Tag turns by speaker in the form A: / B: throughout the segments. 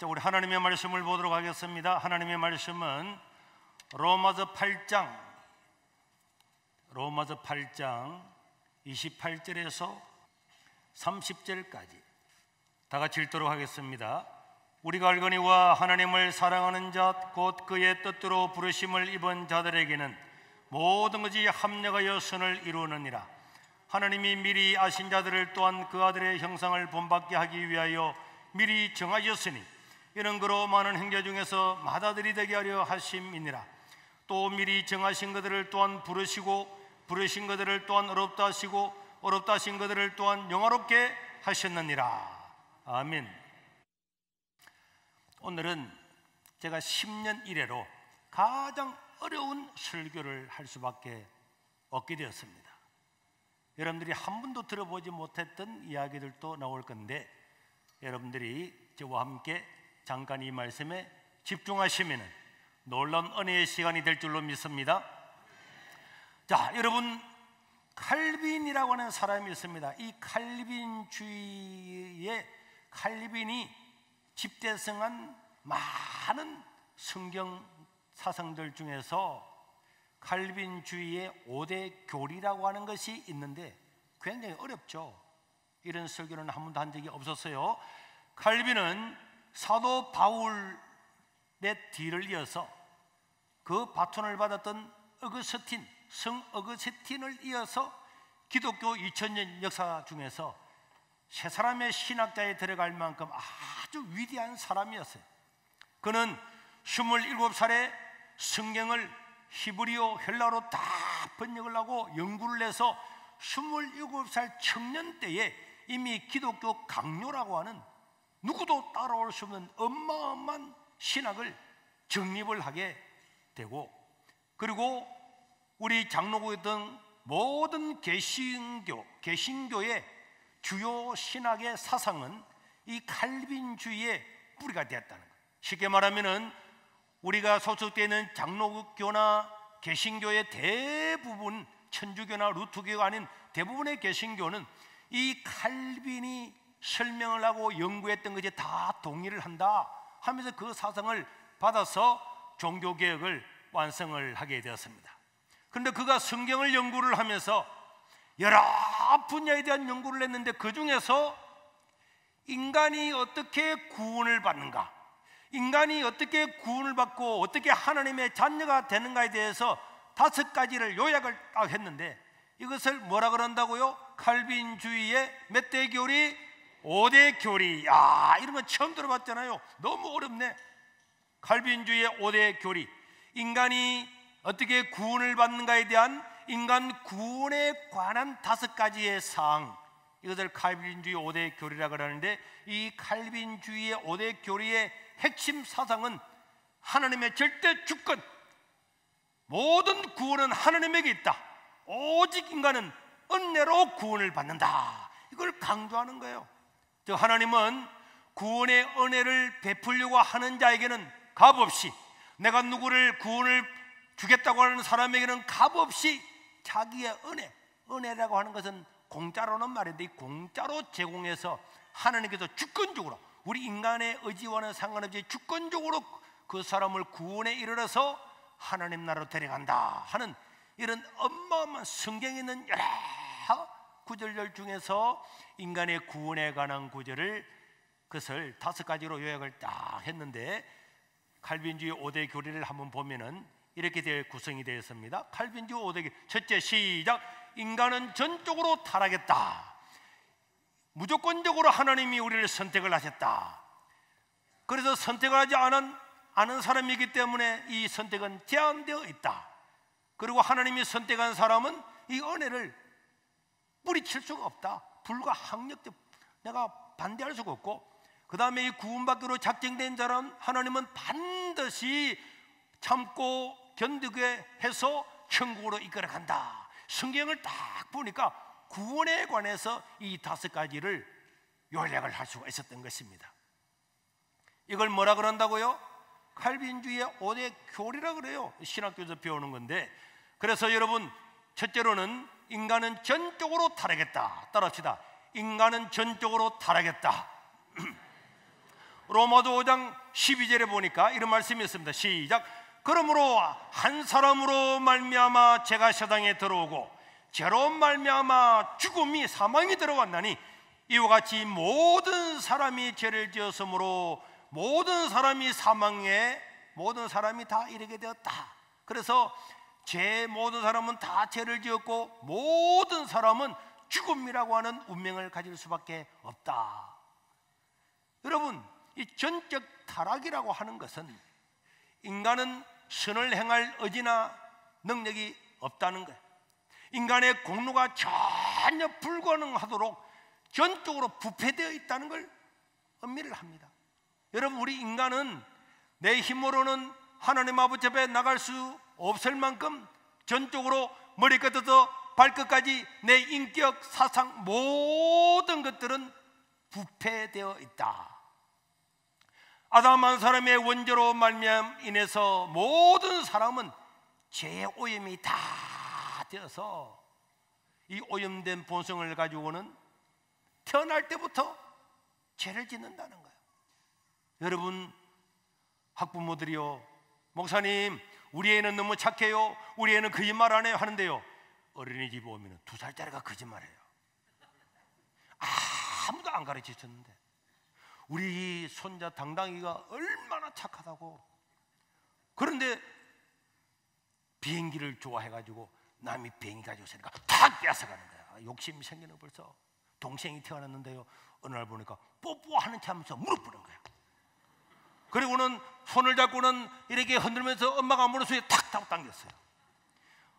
A: 자, 우리 하나님의 말씀을 보도록 하겠습니다. 하나님의 말씀은 로마서 8장 28절에서 30절까지 다 같이 읽도록 하겠습니다. 우리가 알거니와 하나님을 사랑하는 자 곧 그의 뜻대로 부르심을 입은 자들에게는 모든 것이 합력하여 선을 이루느니라. 하나님이 미리 아신 자들을 또한 그 아들의 형상을 본받게 하기 위하여 미리 정하셨으니 이는 그로 많은 형제 중에서 맏아들이 되게 하려 하심이니라. 또 미리 정하신 그들을 또한 부르시고 부르신 그들을 또한 어렵다 하시고 어렵다 하신 그들을 또한 영화롭게 하셨느니라. 아멘. 오늘은 제가 10년 이래로 가장 어려운 설교를 할 수밖에 없게 되었습니다. 여러분들이 한 번도 들어보지 못했던 이야기들도 나올 건데 여러분들이 저와 함께 잠깐 이 말씀에 집중하시면 놀라운 은혜의 시간이 될 줄로 믿습니다. 자, 여러분, 칼빈이라고 하는 사람이 있습니다. 이 칼빈주의의 칼빈이 집대성한 많은 성경 사상들 중에서 칼빈주의의 5대 교리라고 하는 것이 있는데 굉장히 어렵죠. 이런 설교는 한 번도 한 적이 없었어요. 칼빈은 사도 바울의 뒤를 이어서 그 바톤을 받았던 성 어거스틴을 이어서 기독교 2000년 역사 중에서 세 사람의 신학자에 들어갈 만큼 아주 위대한 사람이었어요. 그는 27살에 성경을 히브리어, 헬라어로 다 번역을 하고 연구를 해서 27살 청년 때에 이미 기독교 강요라고 하는 누구도 따라올 수 없는 어마어마한 신학을 정립을 하게 되고, 그리고 우리 장로교 등 모든 개신교의 주요 신학의 사상은 이 칼빈주의의 뿌리가 되었다는 거예요. 쉽게 말하면은 우리가 소속되어 있는 장로교나 개신교의 대부분, 천주교나 루터교가 아닌 대부분의 개신교는 이 칼빈이 설명을 하고 연구했던 것에 다 동의를 한다 하면서 그 사상을 받아서 종교개혁을 완성을 하게 되었습니다. 그런데 그가 성경을 연구를 하면서 여러 분야에 대한 연구를 했는데 그 중에서 인간이 어떻게 구원을 받는가, 인간이 어떻게 구원을 받고 어떻게 하나님의 자녀가 되는가에 대해서 5가지를 요약을 딱 했는데 이것을 뭐라 그런다고요? 칼빈주의의 몇 대 교리? 5대 교리. 야, 이런 건 처음 들어봤잖아요. 너무 어렵네. 칼빈주의의 5대 교리. 인간이 어떻게 구원을 받는가에 대한 인간 구원에 관한 5가지의 사항, 이것을 칼빈주의 5대 교리라고 하는데 이 칼빈주의의 5대 교리의 핵심 사상은 하나님의 절대 주권, 모든 구원은 하나님에게 있다, 오직 인간은 은혜로 구원을 받는다, 이걸 강조하는 거예요. 즉 하나님은 구원의 은혜를 베풀려고 하는 자에게는 값없이, 내가 누구를 구원을 주겠다고 하는 사람에게는 값없이 자기의 은혜라고 하는 것은 공짜로는 말인데 이 공짜로 제공해서 하나님께서 주권적으로 우리 인간의 의지와는 상관없이 주권적으로 그 사람을 구원에 이르러서 하나님 나라로 데려간다 하는 이런 어마어마한 성경에 있는 여러 구절들 중에서 인간의 구원에 관한 구절을, 그것을 5가지로 요약을 딱 했는데 칼빈주의 5대 교리를 한번 보면은 이렇게 구성이 되어 있습니다. 칼빈주의 5대 교리. 첫째, 시작. 인간은 전적으로 타락했다. 무조건적으로 하나님이 우리를 선택을 하셨다. 그래서 선택을 하지 않은 사람이기 때문에 이 선택은 제한되어 있다. 그리고 하나님이 선택한 사람은 이 은혜를 뿌리칠 수가 없다. 불가항력적, 내가 반대할 수가 없고, 그 다음에 이 구원받기로 작정된 사람 하나님은 반드시 참고 견디게 해서 천국으로 이끌어간다. 성경을 딱 보니까 구원에 관해서 이 5가지를 요약을 할 수가 있었던 것입니다. 이걸 뭐라 그런다고요? 칼빈주의의 5대 교리라 그래요. 신학교에서 배우는 건데, 그래서 여러분, 첫째로는 인간은 전적으로 타락했다. 따라합시다. 인간은 전적으로 타락했다. 로마도 5장 12절에 보니까 이런 말씀이 있습니다. 시작. 그러므로 한 사람으로 말미암아 죄가 세상에 들어오고 죄로 말미암아 죽음이 사망이 들어왔나니 이와 같이 모든 사람이 죄를 지었으므로 모든 사람이 사망에 모든 사람이 다 이르게 되었다. 그래서 모든 사람은 다 죄를 지었고 모든 사람은 죽음이라고 하는 운명을 가질 수밖에 없다. 여러분, 이 전적 타락이라고 하는 것은 인간은 선을 행할 의지나 능력이 없다는 거예요. 인간의 공로가 전혀 불가능하도록 전적으로 부패되어 있다는 걸 의미를 합니다. 여러분, 우리 인간은 내 힘으로는 하나님 아버지 앞에 나갈 수 없을 만큼 전적으로 머리끝부터 발끝까지 내 인격, 사상 모든 것들은 부패되어 있다. 아담 한 사람의 원죄로 말미암아 모든 사람은 죄의 오염이 다 되어서 이 오염된 본성을 가지고는 태어날 때부터 죄를 짓는다는 거예요. 여러분, 학부모들이요, 목사님 우리 애는 너무 착해요, 우리 애는 거짓말 안 해요 하는데요, 어린이집에 오면 2살짜리가 거짓말해요. 아무도 안 가르치셨는데 우리 손자 당당이가 얼마나 착하다고. 그런데 비행기를 좋아해가지고 남이 비행기 가지고 있으니까 다 뺏어가는 거야. 욕심이 생기는. 벌써 동생이 태어났는데요, 어느 날 보니까 뽀뽀하는 체 하면서 무릎 꿇은 거야. 그리고는 손을 잡고는 이렇게 흔들면서 엄마가 무릎 속에 탁 당겼어요.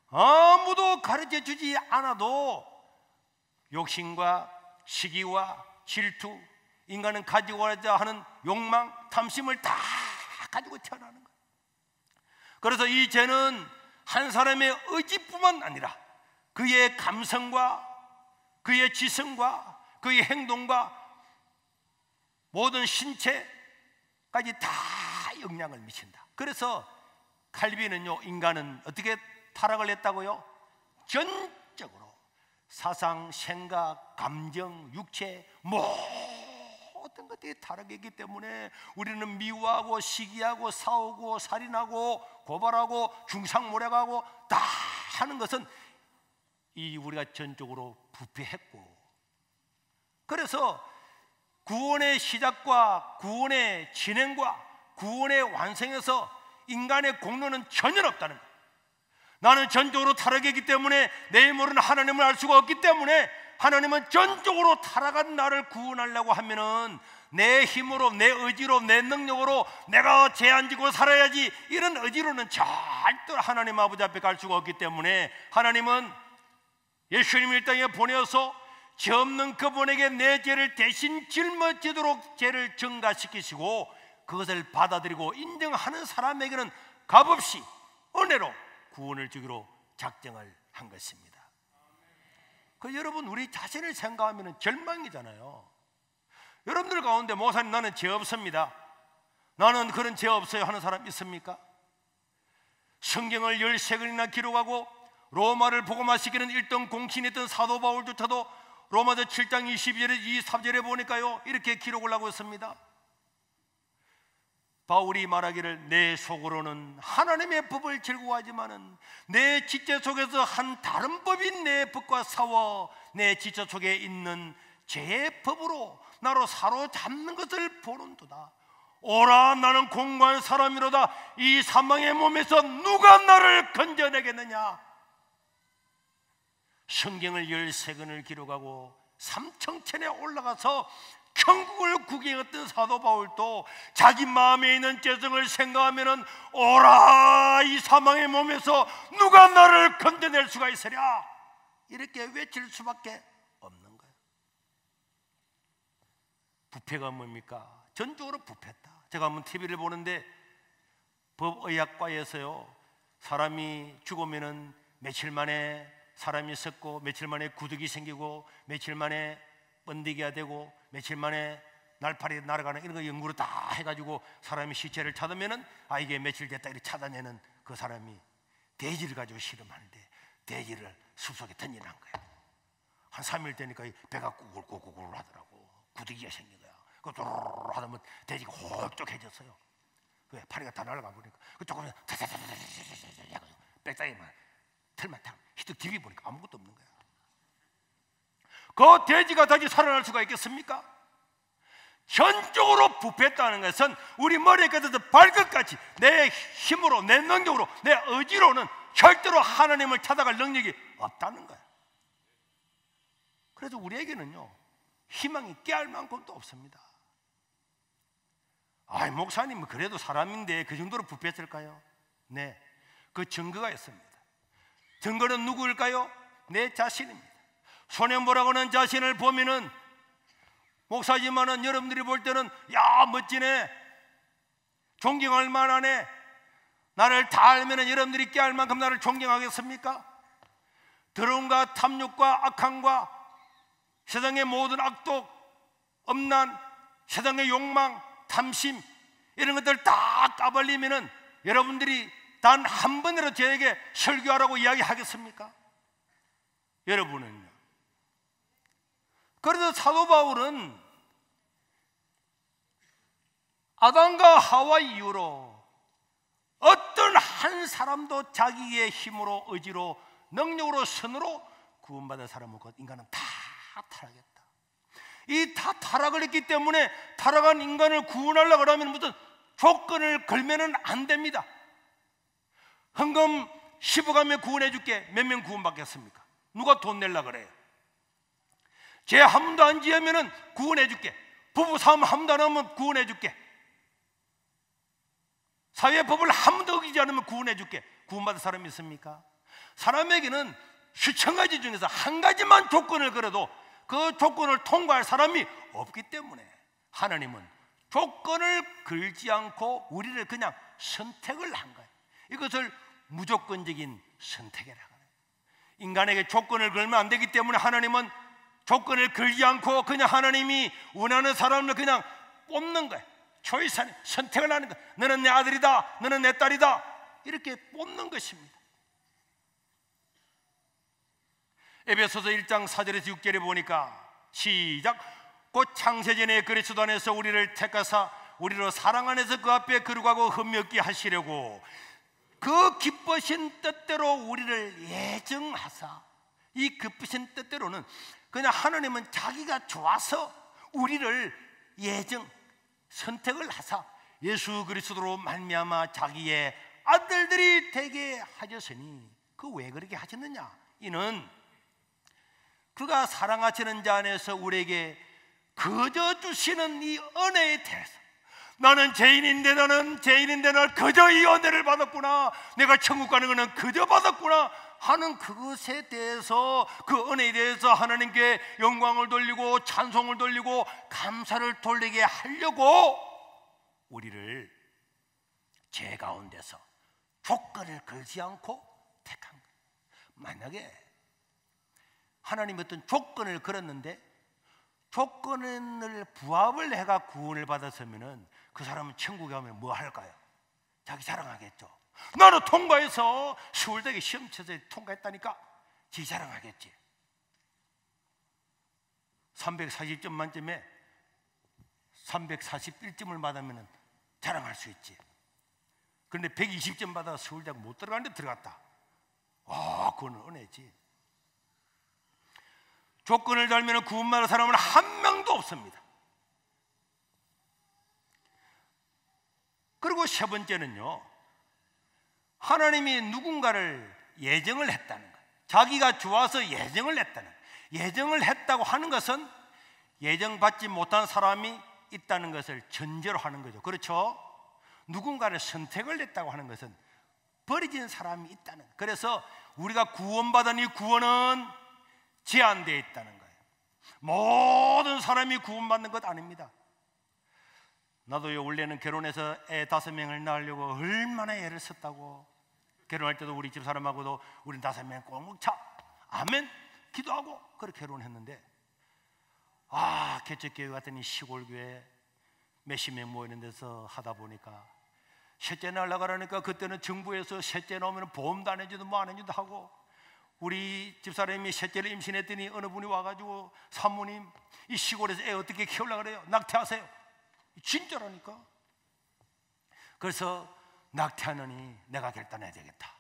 A: 아무도 가르쳐주지 않아도 욕심과 시기와 질투, 인간은 가지고자 하는 욕망, 탐심을 다 가지고 태어나는 거예요. 그래서 이 죄는 한 사람의 의지뿐만 아니라 그의 감성과 그의 지성과 그의 행동과 모든 신체까지 다 영향을 미친다. 그래서 칼빈은요, 인간은 어떻게 타락을 했다고요? 전적으로 사상, 생각, 감정, 육체 모든 것들이 타락했기 때문에 우리는 미워하고 시기하고 싸우고 살인하고 고발하고 중상모략하고 다 하는 것은 이 우리가 전적으로 부패했고, 그래서 구원의 시작과 구원의 진행과 구원의 완성에서 인간의 공로는 전혀 없다는 거예요. 나는 전적으로 타락했기 때문에 내 힘으로는 하나님을 알 수가 없기 때문에 하나님은 전적으로 타락한 나를 구원하려고 하면은 내 힘으로, 내 의지로, 내 능력으로 내가 죄 안 지고 살아야지, 이런 의지로는 절대로 하나님 아버지 앞에 갈 수가 없기 때문에 하나님은 예수님을 이 땅에 보내어서 죄 없는 그분에게 내 죄를 대신 짊어지도록 죄를 증가시키시고 그것을 받아들이고 인정하는 사람에게는 값없이 은혜로 구원을 주기로 작정을 한 것입니다. 그 여러분, 우리 자신을 생각하면 절망이잖아요. 여러분들 가운데 목사님 나는 죄 없습니다, 나는 그런 죄 없어요 하는 사람 있습니까? 성경을 13권이나 기록하고 로마를 복음화시키는 1등 공신했던 사도 바울조차도 로마서 7장 22절에 23절에 보니까요, 이렇게 기록을 하고 있습니다. 바울이 말하기를 내 속으로는 하나님의 법을 즐거워하지만은 내 지체 속에서 한 다른 법인 내 법과 싸워 내 지체 속에 있는 죄의 법으로 나로 사로잡는 것을 보는도다. 오라, 나는 공고한 사람이로다. 이 사망의 몸에서 누가 나를 건져내겠느냐. 성경을 13권을 기록하고 삼청천에 올라가서 천국을 구경했던 사도 바울도 자기 마음에 있는 죄성을 생각하면은 오라, 이 사망의 몸에서 누가 나를 건져낼 수가 있으랴, 이렇게 외칠 수밖에 없는 거예요. 부패가 뭡니까? 전적으로 부패했다. 제가 한번 TV를 보는데 법의학과에서요, 사람이 죽으면은 며칠 만에 사람이 썩고 며칠 만에 구덕이 생기고 며칠 만에 번데기가 되고 며칠 만에 날파리 날아가는 이런 거 연구를 다 해가지고 사람이 시체를 찾으면은 이게 며칠 됐다 이렇게 찾아내는 그 사람이 돼지를 가지고 실험하는데 돼지를 숲속에 던져놓은 거야. 한 3일 되니까 배가 꾸글꾸글 하더라고. 구더기가 생긴 거야. 그 도로로 하다 보면 돼지가 홀쭉해졌어요. 왜? 파리가 다 날아가 보니까 그 조금 빽딱이만 털만 탁 히뜩 디비 보니까 아무것도 없는 거야. 그 돼지가 다시 살아날 수가 있겠습니까? 전적으로 부패했다는 것은 우리 머리끝에서 발끝까지 내 힘으로, 내 능력으로, 내 의지로는 절대로 하나님을 찾아갈 능력이 없다는 거야. 그래서 우리에게는요, 희망이 깨알 만큼도 없습니다. 아이, 목사님은 그래도 사람인데 그 정도로 부패했을까요? 네, 그 증거가 있습니다. 증거는 누구일까요? 내 자신입니다. 손해보라고는 자신을 보면은 목사지만은 여러분들이 볼 때는 야, 멋지네, 존경할 만하네, 나를 다 알면은 여러분들이 깨알 만큼 나를 존경하겠습니까? 더러움과 탐욕과 악함과 세상의 모든 악독, 엄난, 세상의 욕망, 탐심, 이런 것들 다 까발리면은 여러분들이 단 한 번이라도 저에게 설교하라고 이야기하겠습니까? 여러분은요. 그래서 사도 바울은 아담과 하와 이후로 어떤 한 사람도 자기의 힘으로, 의지로, 능력으로, 선으로 구원받은 사람은 곧 인간은 다 타락했다. 이 다 타락을 했기 때문에 타락한 인간을 구원하려고 하면 무슨 조건을 걸면은 안 됩니다. 헌금 10억 하면 구원해 줄게. 몇 명 구원받겠습니까? 누가 돈 내려고 그래요? 죄 한 번도 안 지으면 구원해 줄게. 부부싸움 한 번도 안 하면 구원해 줄게. 사회법을 한 번도 어기지 않으면 구원해 줄게. 구원받은 사람이 있습니까? 사람에게는 수천 가지 중에서 한 가지만 조건을 걸어도 그 조건을 통과할 사람이 없기 때문에 하나님은 조건을 걸지 않고 우리를 그냥 선택을 한 거예요. 이것을 무조건적인 선택이라고 해요. 인간에게 조건을 걸면 안 되기 때문에 하나님은 조건을 걸지 않고 그냥 하나님이 원하는 사람을 그냥 뽑는 거예요. 초이스하는, 선택을 하는 거예요. 너는 내 아들이다, 너는 내 딸이다, 이렇게 뽑는 것입니다. 에베소서 1장 4절에서 6절에 보니까 시작. 곧 창세전에 그리스도 안에서 우리를 택하사 우리로 사랑 안에서 그 앞에 거룩하고 흠이 없게 하시려고 그 기쁘신 뜻대로 우리를 예정하사. 이 기쁘신 뜻대로는 그냥 하나님은 자기가 좋아서 우리를 선택을 하사 예수 그리스도로 말미암아 자기의 아들들이 되게 하셨으니. 그 왜 그렇게 하셨느냐? 이는 그가 사랑하시는 자 안에서 우리에게 거저 주시는 이 은혜에 대해서, 나는 죄인인데 나는 거저 이 은혜를 받았구나, 내가 천국 가는 것은 거저 받았구나 하는 그것에 대해서, 그 은혜에 대해서 하나님께 영광을 돌리고 찬송을 돌리고 감사를 돌리게 하려고 우리를 죄 가운데서 조건을 걸지 않고 택한 거예요. 만약에 하나님이 어떤 조건을 걸었는데 조건을 부합을 해가 구원을 받았으면 그 사람은 천국에 가면 뭐 할까요? 자기 자랑하겠죠. 나는 통과해서 서울대에 시험 쳐서 통과했다니까 지 자랑하겠지. 340점 만점에 341점을 받으면 자랑할 수 있지. 그런데 120점 받아 서울대학 못 들어가는데 들어갔다. 그건 은혜지. 조건을 달면 구원받은 사람은 한 명도 없습니다. 그리고 세 번째는요, 하나님이 누군가를 예정을 했다는 거예요. 자기가 좋아서 예정을 했다는 거예요. 예정을 했다고 하는 것은 예정받지 못한 사람이 있다는 것을 전제로 하는 거죠. 그렇죠? 누군가를 선택을 했다고 하는 것은 버려진 사람이 있다는 거예요. 그래서 우리가 구원받은 이 구원은 제한되어 있다는 거예요. 모든 사람이 구원받는 것 아닙니다. 나도요, 원래는 결혼해서 애 5명을 낳으려고 얼마나 애를 썼다고. 결혼할 때도 우리 집 사람하고도 우리 5명 꽁꽁 차 아멘 기도하고 그렇게 결혼했는데, 개척교회 같은 이 시골교회 몇십 명 모이는 데서 하다 보니까 셋째 낳으려고 하니까 그때는 정부에서 셋째 나오면 보험도 안 해주도 뭐 안 해주도 하고, 우리 집사람이 셋째를 임신했더니 어느 분이 와가지고 사모님 이 시골에서 애 어떻게 키우려고 그래요? 낙태하세요. 진짜라니까. 그래서 낙태하느니 내가 결단해야 되겠다.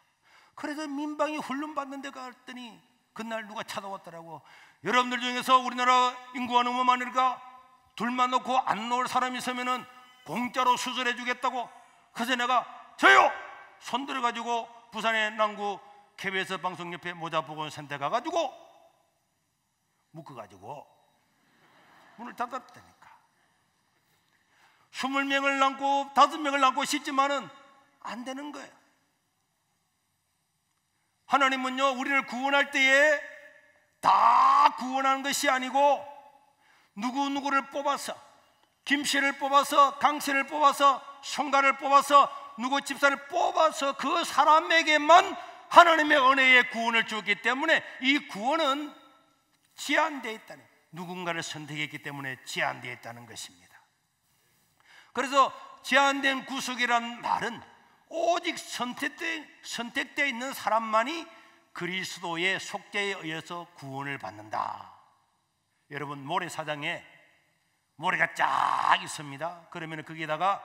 A: 그래서 민방위 훈련 받는 데 갔더니 그날 누가 찾아왔더라고. 여러분들 중에서 우리나라 인구가 너무 많으니까 둘만 놓고 안 놓을 사람이 있으면은 공짜로 수술해 주겠다고. 그래서 내가 저요! 손 들어가지고 부산의 남구 KBS 방송 옆에 모자보건센터 가가지고 묶어가지고 문을 닫았다니까. 20명을 낳고 5명을 낳고 싶지만은 안 되는 거예요. 하나님은요, 우리를 구원할 때에 다 구원하는 것이 아니고 누구누구를 뽑아서, 김씨를 뽑아서, 강씨를 뽑아서, 송가를 뽑아서, 누구 집사를 뽑아서 그 사람에게만 하나님의 은혜의 구원을 주었기 때문에 이 구원은 제한되어 있다는, 누군가를 선택했기 때문에 제한되어 있다는 것입니다. 그래서 제한된 구속이란 말은 오직 선택되어 있는 사람만이 그리스도의 속죄에 의해서 구원을 받는다. 여러분, 모래사장에 모래가 쫙 있습니다. 그러면 거기에다가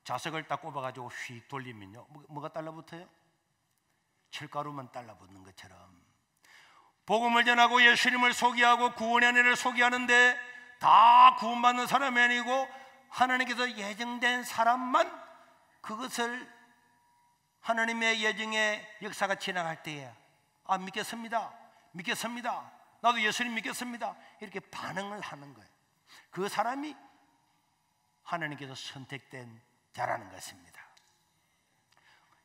A: 자석을 딱 꼽아가지고 휙 돌리면요, 뭐가 달라붙어요? 철가루만 달라붙는 것처럼 복음을 전하고 예수님을 소개하고 구원의 은혜를 소개하는데 다 구원받는 사람이 아니고 하나님께서 예정된 사람만 그것을 하나님의 예정의 역사가 지나갈 때에 아, 믿겠습니다, 믿겠습니다, 나도 예수님 믿겠습니다, 이렇게 반응을 하는 거예요. 그 사람이 하나님께서 선택된 자라는 것입니다.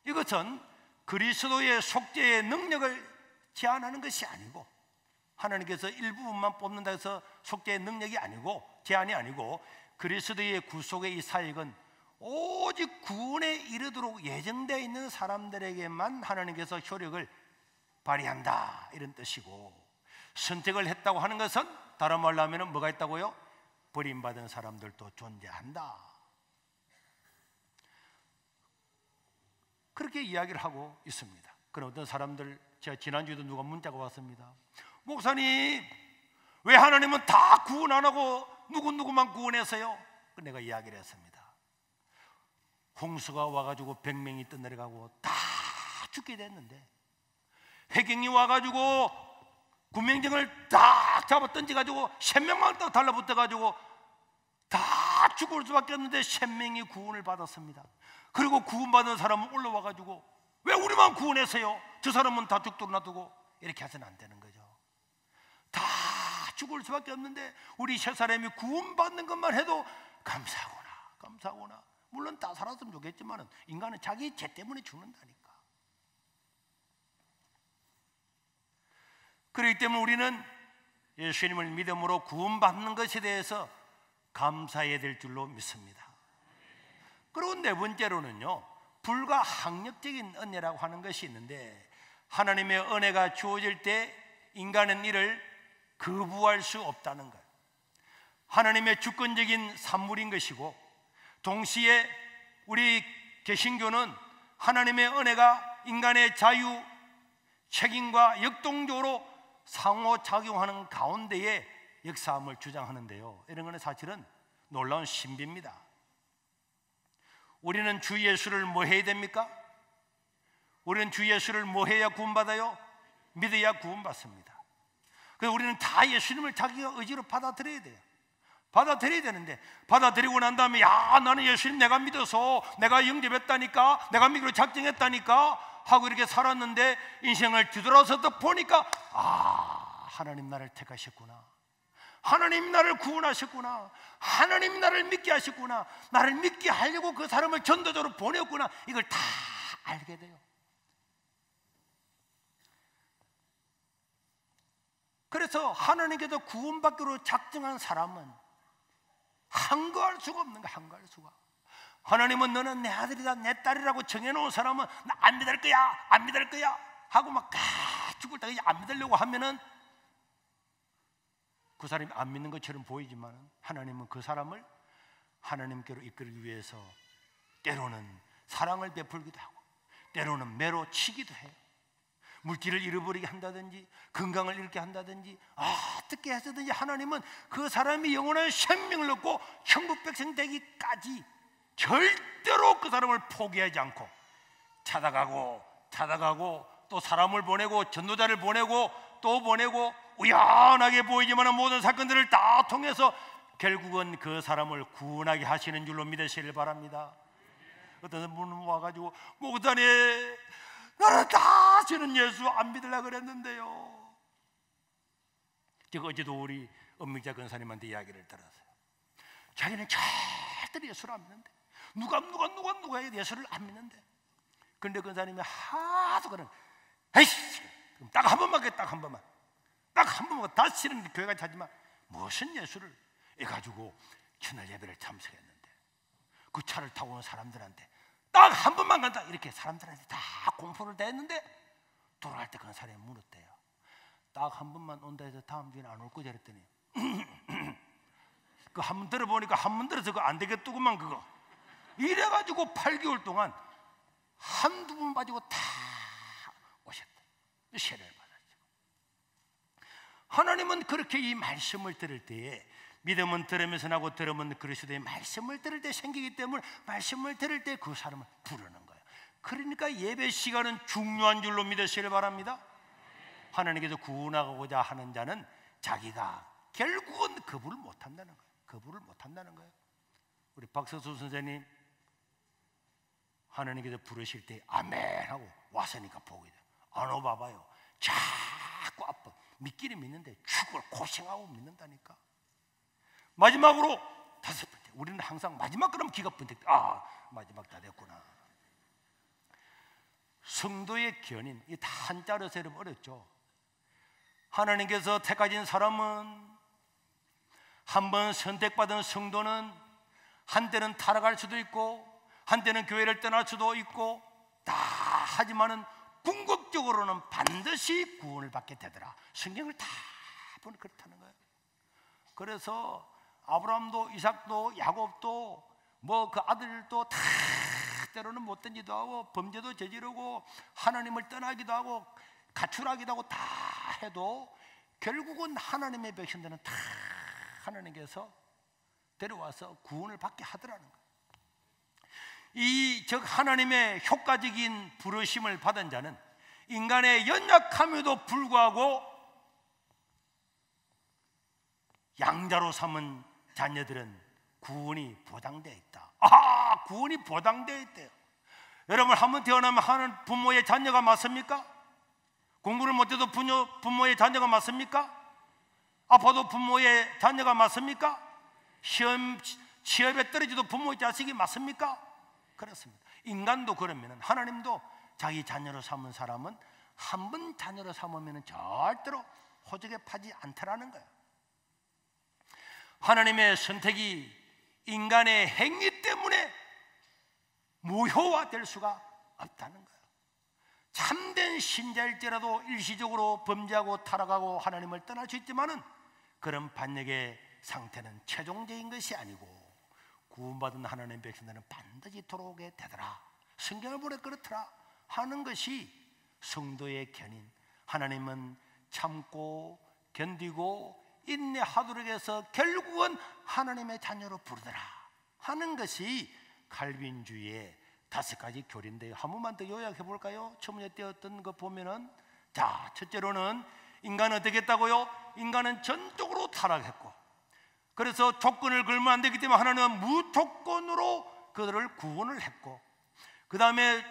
A: 이것은 그리스도의 속죄의 능력을 제한하는 것이 아니고, 하나님께서 일부분만 뽑는다 해서 속죄의 능력이 아니고, 제한이 아니고, 그리스도의 구속의 이 사역은 오직 구원에 이르도록 예정되어 있는 사람들에게만 하나님께서 효력을 발휘한다, 이런 뜻이고, 선택을 했다고 하는 것은 다른 말로 하면 뭐가 있다고요? 버림받은 사람들도 존재한다, 그렇게 이야기를 하고 있습니다. 그런 어떤 사람들, 제가 지난주에도 누가 문자가 왔습니다. 목사님, 왜 하나님은 다 구원 안 하고 누구누구만 구원했어요? 내가 이야기를 했습니다. 홍수가 와가지고 100명이 떠내려가고 다 죽게 됐는데, 해경이 와가지고 구명정을 딱 잡아 던져가지고 1000명만 딱 달라붙어가지고 다 죽을 수밖에 없는데 1000명이 구원을 받았습니다. 그리고 구원받은 사람은 올라와가지고 왜 우리만 구원했어요? 저 사람은 다 죽도록 놔두고, 이렇게 해서는 안 되는 거죠. 다 죽을 수밖에 없는데 우리 세 사람이 구원받는 것만 해도 감사하구나, 감사하구나. 물론 다 살았으면 좋겠지만 인간은 자기 죄 때문에 죽는다니까. 그렇기 때문에 우리는 예수님을 믿음으로 구원받는 것에 대해서 감사해야 될 줄로 믿습니다. 그리고 네 번째로는요, 불가항력적인 은혜라고 하는 것이 있는데, 하나님의 은혜가 주어질 때 인간은 이를 거부할 수 없다는 것, 하나님의 주권적인 산물인 것이고, 동시에 우리 개신교는 하나님의 은혜가 인간의 자유, 책임과 역동적으로 상호작용하는 가운데에 역사함을 주장하는데요, 이런 것은 사실은 놀라운 신비입니다. 우리는 주 예수를 뭐 해야 됩니까? 우리는 주 예수를 뭐 해야 구원받아요? 믿어야 구원받습니다. 그래서 우리는 다 예수님을 자기가 의지로 받아들여야 돼요. 받아들여야 되는데, 받아들이고 난 다음에 야, 나는 예수님 내가 믿어서 내가 영접했다니까, 내가 믿기로 작정했다니까 하고 이렇게 살았는데, 인생을 뒤돌아서 또 보니까 아, 하나님 나를 택하셨구나, 하나님 나를 구원하셨구나, 하나님 나를 믿게 하셨구나, 나를 믿게 하려고 그 사람을 전도적으로 보냈구나, 이걸 다 알게 돼요. 그래서 하나님께서 구원받기로 작정한 사람은 한거할 수가 없는 거야, 한거할 수가. 하나님은 너는 내 아들이다, 내 딸이라고 정해놓은 사람은 나 안 믿을 거야, 안 믿을 거야 하고 막 죽을 때까지 안 믿으려고 하면은 그 사람이 안 믿는 것처럼 보이지만 하나님은 그 사람을 하나님께로 이끌기 위해서 때로는 사랑을 베풀기도 하고 때로는 매로 치기도 해요. 물질을 잃어버리게 한다든지 건강을 잃게 한다든지 어떻게 해서든지 하나님은 그 사람이 영원한 생명을 얻고 천국 백성 되기까지 절대로 그 사람을 포기하지 않고 찾아가고 또 사람을 보내고 전도자를 보내고 또 보내고 우연하게 보이지만 모든 사건들을 다 통해서 결국은 그 사람을 구원하게 하시는 줄로 믿으시길 바랍니다. 어떤 분은 와가지고 목사님, 나는 다시는 예수 안 믿으려고 그랬는데요. 제가 어제도 우리 엄미자 권사님한테 이야기를 들었어요. 자기는 절대로 예수를 안 믿는데 누가 예수를 안 믿는데, 그런데 권사님이 하도 그런, 에이씨, 딱 한 번만 다시는 교회가 찾지만 무슨 예수를 해가지고 천일 예배를 참석했는데 그 차를 타고 오는 사람들한테 딱 한 번만 간다 이렇게 사람들한테 다 공포를 냈는데 돌아갈 때 그 사람이 물었대요. 딱 한 번만 온다 해서 다음 주에는 안 올 거지 그랬더니 그 한 번 들어보니까 한 번 들어서 그거 안 되겠더구만 그거 이래가지고 8개월 동안 한두 번 빠지고 다 오셨다. 세례를 받았죠. 하나님은 그렇게 이 말씀을 들을 때에 믿음은 들으면서 나고 들으면 그리스도의 말씀을 들을 때 생기기 때문에 말씀을 들을 때 그 사람을 부르는 거예요. 그러니까 예배 시간은 중요한 줄로 믿으시길 바랍니다. 하나님께서 구원하고자 하는 자는 자기가 결국은 거부를 못한다는 거예요. 우리 박서수 선생님 하나님께서 부르실 때 아멘 하고 와서니까 보게 돼요. 안 와봐봐요. 자꾸 아파. 믿기는 믿는데 죽을 고생하고 믿는다니까. 마지막으로 5번째, 우리는 항상 마지막 그러면 기가 번쩍, 마지막 다 됐구나. 성도의 견인, 이 다 한자로 세면 어렵죠. 하나님께서 택하신 사람은, 한번 선택받은 성도는 한때는 타락할 수도 있고 한때는 교회를 떠날 수도 있고 다 하지만은 궁극적으로는 반드시 구원을 받게 되더라. 성경을 다 보면 그렇다는 거예요. 그래서 아브라함도 이삭도 야곱도 뭐 그 아들도 다 때로는 못된지도 하고 범죄도 저지르고 하나님을 떠나기도 하고 가출하기도 하고 다 해도 결국은 하나님의 백성들은 다 하나님께서 데려와서 구원을 받게 하더라는 거예요. 즉 하나님의 효과적인 부르심을 받은 자는 인간의 연약함에도 불구하고 양자로 삼은 자녀들은 구원이 보장되어 있다. 구원이 보장되어 있대요. 여러분, 한번 태어나면 하는 부모의 자녀가 맞습니까? 공부를 못해도 부모의 자녀가 맞습니까? 아파도 부모의 자녀가 맞습니까? 취업에 떨어져도 부모의 자식이 맞습니까? 그렇습니다. 인간도 그러면 하나님도 자기 자녀로 삼은 사람은 한 번 자녀로 삼으면 절대로 호적에 파지 않더라는 거예요. 하나님의 선택이 인간의 행위 때문에 무효화될 수가 없다는 거예요. 참된 신자일지라도 일시적으로 범죄하고 타락하고 하나님을 떠날 수 있지만은 그런 반역의 상태는 최종적인 것이 아니고 구원받은 하나님의 백성들은 반드시 돌아오게 되더라. 성경을 보래 그렇더라 하는 것이 성도의 견인. 하나님은 참고 견디고 인내하도록 해서 결국은 하나님의 자녀로 부르더라 하는 것이 칼빈주의의 5가지 교리인데요. 한 번만 더 요약해 볼까요? 처음에 떼었던 거 보면은, 자, 첫째로는 인간은 어떻게 했다고요? 인간은 전적으로 타락했고, 그래서 조건을 걸면 안 되기 때문에 하나님은 무조건으로 그들을 구원을 했고, 그 다음에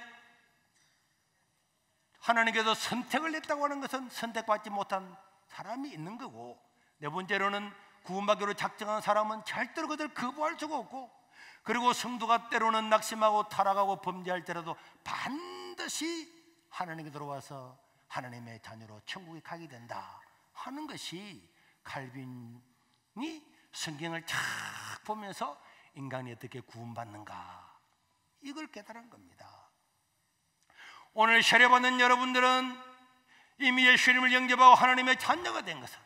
A: 하나님께서 선택을 했다고 하는 것은 선택받지 못한 사람이 있는 거고, 네 번째로는 구원받기로 작정한 사람은 절대로 그들을 거부할 수가 없고, 그리고 성도가 때로는 낙심하고 타락하고 범죄할 때라도 반드시 하나님께 들어와서 하나님의 자녀로 천국에 가게 된다 하는 것이 칼빈이 성경을 쫙 보면서 인간이 어떻게 구원받는가 이걸 깨달은 겁니다. 오늘 세례받는 여러분들은 이미 예수님을 영접하고 하나님의 자녀가 된 것은,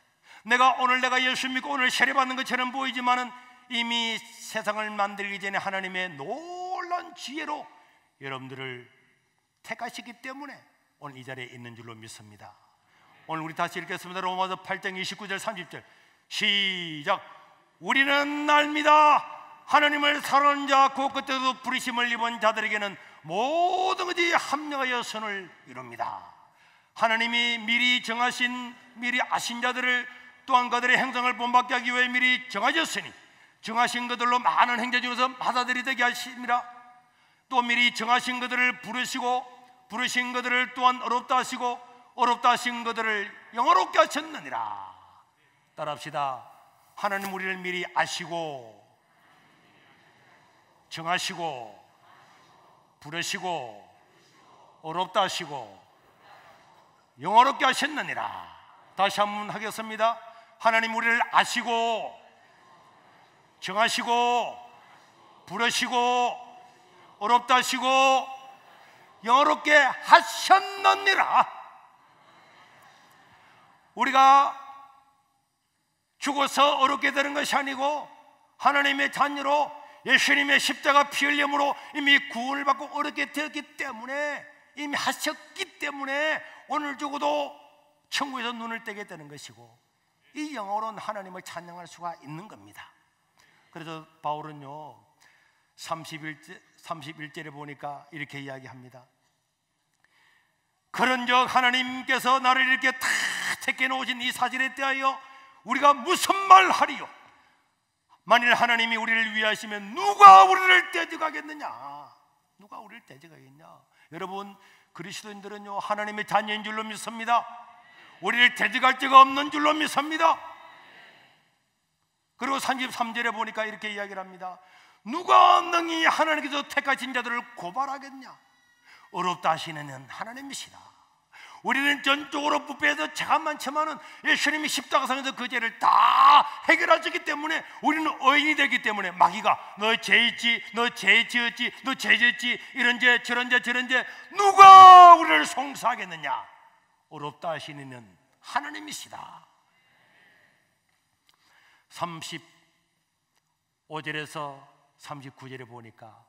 A: 내가 예수 믿고 오늘 세례받는 것처럼 보이지만은 이미 세상을 만들기 전에 하나님의 놀라운 지혜로 여러분들을 택하시기 때문에 오늘 이 자리에 있는 줄로 믿습니다. 오늘 우리 다시 읽겠습니다. 로마서 8장 29절 30절 시작. 우리는 알미다. 하나님을 사랑하는 자 곧 그때도 부르심을 입은 자들에게는 모든 것이 합력하여 선을 이룹니다. 하나님이 미리 아신 자들을 또한 그들의 행성을 본받게 하기 위해 미리 정하셨으니 정하신 그들로 많은 행자 중에서 받아들이게 하십니다. 또 미리 정하신 그들을 부르시고 부르신 그들을 또한 어렵다 하시고 어렵다 하신 그들을 영어롭게 하셨느니라. 따라합시다. 하나님 우리를 미리 아시고 정하시고 부르시고 어렵다 하시고 영어롭게 하셨느니라. 다시 한번 하겠습니다. 하나님 우리를 아시고 정하시고 부르시고 어렵다 하시고 영어롭게 하셨느니라. 우리가 죽어서 어렵게 되는 것이 아니고 하나님의 자녀로 예수님의 십자가 피 흘림으로 이미 구원을 받고 어렵게 되었기 때문에, 이미 하셨기 때문에 오늘 죽어도 천국에서 눈을 떼게 되는 것이고, 이 영어로는 하나님을 찬양할 수가 있는 겁니다. 그래서 바울은요 31절에 보니까 이렇게 이야기합니다. 그런즉 하나님께서 나를 이렇게 다 택해 놓으신 이 사실에 대하여 우리가 무슨 말 하리요? 만일 하나님이 우리를 위하시면 누가 우리를 대적하겠느냐? 누가 우리를 대적하겠냐? 여러분, 그리스도인들은요 하나님의 자녀인 줄로 믿습니다. 우리를 대적할 자가 없는 줄로 믿습니다. 그리고 33절에 보니까 이렇게 이야기를 합니다. 누가 능히 하나님께서 택하신 자들을 고발하겠냐? 어렵다 하시는 이는 하나님이시다. 우리는 전적으로 부패해서 죄가 많지만은 예수님이 십자가상에서 그 죄를 다 해결하셨기 때문에 우리는 의인이 되기 때문에 마귀가 너 죄있지, 너 죄 지었지, 너 죄 지었지, 이런 죄 저런 죄 저런 죄 누가 우리를 송사하겠느냐? 어렵다 하시는 이는 하나님이시다. 35절에서 39절에 보니까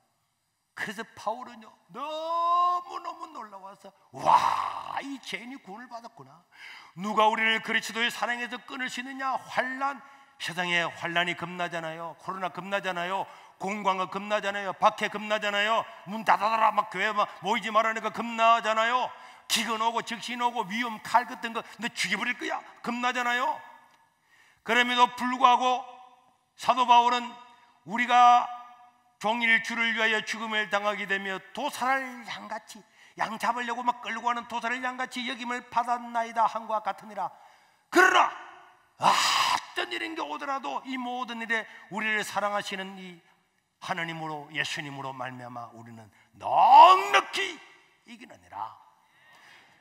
A: 그래서 바울은요 너무너무 놀라워서 와, 이 죄인이 구원을 받았구나. 누가 우리를 그리스도의 사랑에서 끊을 수 있느냐? 환난, 세상에 환난이 겁나잖아요. 코로나 겁나잖아요. 공광가 겁나잖아요. 박해 겁나잖아요. 문 닫아달라 막 교회 막 모이지 말라니까 겁나잖아요. 기근 오고 적신 오고 위험 칼 같은 거 너 죽여버릴 거야 겁나잖아요. 그럼에도 불구하고 사도 바울은 우리가 종일 주를 위하여 죽음을 당하게 되며 도살을 양같이, 양 잡으려고 막 끌고 가는 도살을 양같이 여김을 받았나이다 한과 같으니라. 그러나 어떤 일인 게 오더라도 이 모든 일에 우리를 사랑하시는 이 하나님으로 예수님으로 말미암아 우리는 넉넉히 이기느니라.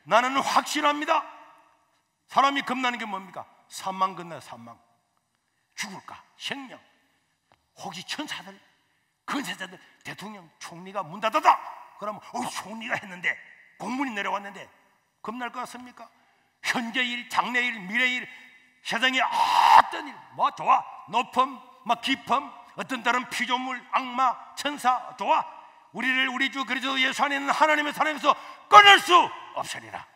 A: 나는 확신합니다. 사람이 겁나는 게 뭡니까? 사망 겁나요. 사망. 죽을까? 생명. 혹시 천사들, 근세자들, 대통령, 총리가 문 닫았다 그러면 총리가 했는데 공문이 내려왔는데 겁날 것 같습니까? 현재 일, 장래 일, 미래 일, 세상에 어떤 일, 뭐 좋아, 높음, 막 깊음, 어떤 다른 피조물, 악마, 천사 좋아, 우리를 우리 주 그리스도 예수 안에 있는 하나님의 사랑에서 끊을 수 없으리라.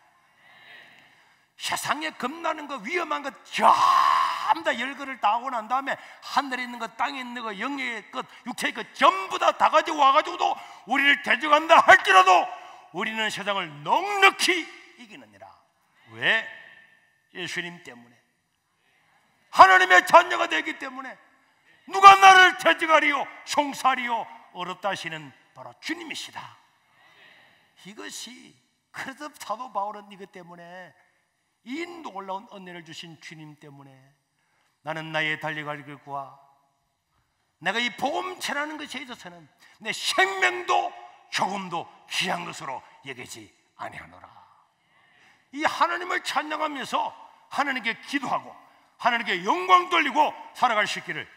A: 세상에 겁나는 거, 위험한 거 전부 다 열거를 다 하고 난 다음에 하늘에 있는 것, 땅에 있는 것, 영의 것, 육체의 것 전부 다 가지고 와가지고도 우리를 대적한다 할지라도 우리는 세상을 넉넉히 이기느니라. 왜? 예수님 때문에, 하나님의 자녀가 되기 때문에. 누가 나를 대적하리요 송사리요 어렵다 하시는 바로 주님이시다. 이것이, 그래서 사도 바울은 이것 때문에, 이 놀라운 은혜를 주신 주님 때문에 나는 나의 달려갈 길과 내가 이 복음체라는 것에 있어서는 내 생명도 조금도 귀한 것으로 여기지 아니하노라. 이 하나님을 찬양하면서 하나님께 기도하고 하나님께 영광 돌리고 살아갈 수 있기를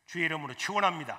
A: 주의 이름으로 축원합니다.